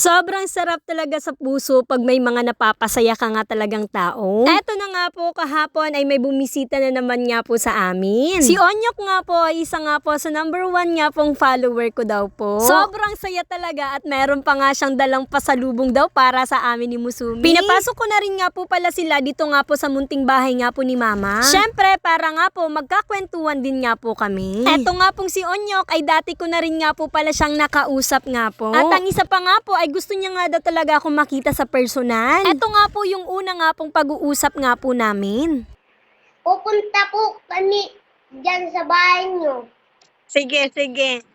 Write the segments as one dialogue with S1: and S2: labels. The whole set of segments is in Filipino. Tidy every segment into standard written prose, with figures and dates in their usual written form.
S1: Sobrang sarap talaga sa puso pag may mga napapasaya ka nga talagang tao. Eto na nga po, kahapon ay may bumisita na naman nga po sa amin. Si Onyok nga po ay isa nga po sa #1 nga pong follower ko daw po. Sobrang saya talaga at meron pa nga siyang dalang pasalubong daw para sa amin ni Musumi. Pinapasok ko na rin nga po pala sila dito nga po sa munting bahay nga po ni Mama. Syempre, para nga po magkakwentuhan din nga po kami. Eto nga pong si Onyok ay dati ko na rin nga po pala siyang nakausap nga po. At ang isa pa nga po ay gusto niya nga daw talaga akong makita sa personal. Ito nga po yung una nga pong pag-uusap nga po namin.
S2: Pupunta po kami dyan sa bahay nyo.
S1: Sige, sige.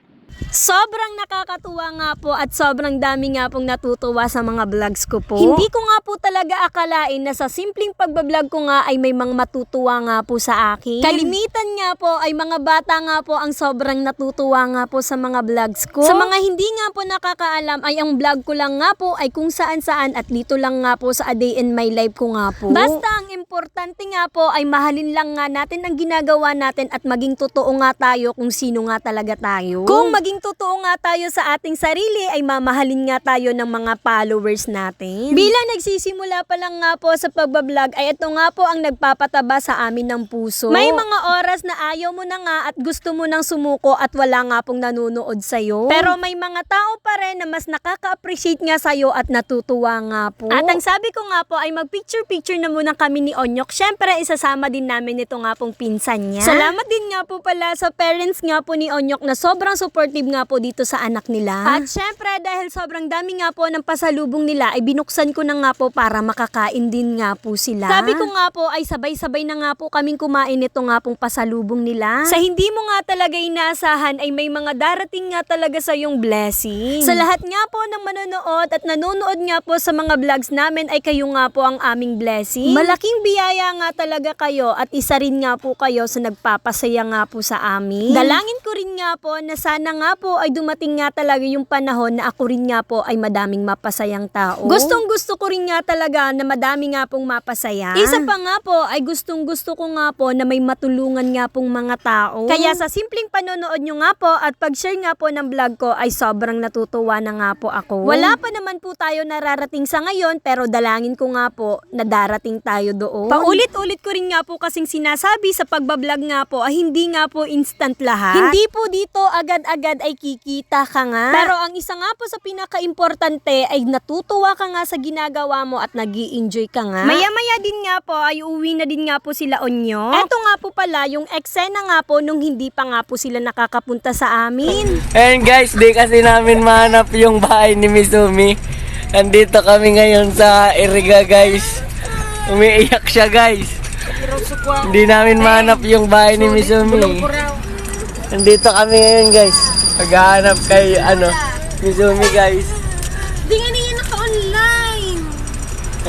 S1: Sobrang nakakatuwa nga po at sobrang dami nga pong natutuwa sa mga vlogs ko po. Hindi ko nga po talaga akalain na sa simpleng pagbablog ko nga ay may mga matutuwa nga po sa akin. Kalimitan nga po ay mga bata nga po ang sobrang natutuwa nga po sa mga vlogs ko. Sa mga hindi nga po nakakaalam ay ang vlog ko lang nga po ay kung saan-saan at dito lang nga po sa A Day in My Life ko nga po. Basta ang importante nga po ay mahalin lang nga natin ang ginagawa natin at maging totoo nga tayo kung sino nga talaga tayo. Kung maging totoo nga tayo sa ating sarili ay mamahalin nga tayo ng mga followers natin. Bilang nagsisimula pa lang nga po sa pagbablog ay ito nga po ang nagpapataba sa amin ng puso. May mga oras na ayaw mo na nga at gusto mo nang sumuko at wala nga pong nanonood sa'yo. Pero may mga tao pa rin na mas nakaka-appreciate nga sa'yo at natutuwa nga po. At ang sabi ko nga po ay mag-picture-picture na muna kami ni Onyok. Syempre isasama din namin ito nga pong pinsan niya. Salamat din nga po pala sa parents nga po ni Onyok na sobrang supportive nga po dito sa anak nila. At syempre dahil sobrang dami nga po ng pasalubong nila ay binuksan ko na nga po para makakain din nga po sila. Sabi ko nga po ay sabay-sabay na nga po kaming kumain ito nga pong pasalubong nila. Sa hindi mo nga talaga inaasahan ay may mga darating nga talaga sa yung blessing. Sa lahat nga po ng manonood at nanonood nga po sa mga vlogs namin ay kayo nga po ang aming blessing. Malaking biyaya nga talaga kayo at isa rin nga po kayo sa nagpapasaya nga po sa amin. Dalangin ko rin nga po na sana nga po ay dumating nga talaga yung panahon na ako rin nga po ay madaming mapasayang tao. Gustong gusto ko rin nga talaga na madami nga pong mapasaya. Isa pa nga po ay gustong gusto ko nga po na may matulungan nga pong mga tao. Kaya sa simpleng panonood nyo nga po at pag-share nga po ng vlog ko ay sobrang natutuwa na nga po ako. Wala pa naman po tayo nararating sa ngayon pero dalangin ko nga po na darating tayo doon. Paulit-ulit ko rin nga po kasing sinasabi sa pagbablog nga po ay hindi nga po instant lahat. Hindi po dito agad-agad ay kikita ka nga. Pero ang isa nga po sa pinaka-importante ay natutuwa ka nga sa ginagawa mo at nag-i-enjoy ka nga. Maya-maya din nga po ay uwi na din nga po sila Onyok. Eto nga po pala yung eksena nga po nung hindi pa nga po sila nakakapunta sa amin.
S3: And guys, di kasi namin mahanap yung bahay ni Misumi. Nandito kami ngayon sa Iriga guys. Umiiyak siya guys. Hindi namin mahanap yung bahay ni Misumi. Nandito kami ngayon guys. Maghahanap kay Misumi guys.
S1: Di nga niya naka-online.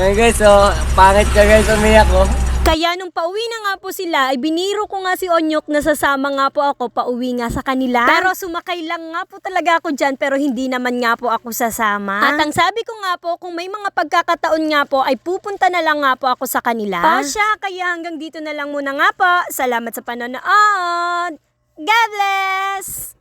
S3: Ayan guys, so pangit ka guys, umiyak ko.
S1: Kaya nung pauwi na nga po sila, ay biniro ko nga si Onyok na sasama nga po ako pauwi nga sa kanila. Pero sumakay lang nga po talaga ako dyan pero hindi naman nga po ako sasama. At ang sabi ko nga po, kung may mga pagkakataon nga po ay pupunta na lang nga po ako sa kanila. Pasya, kaya hanggang dito na lang muna nga po. Salamat sa panonood. God bless!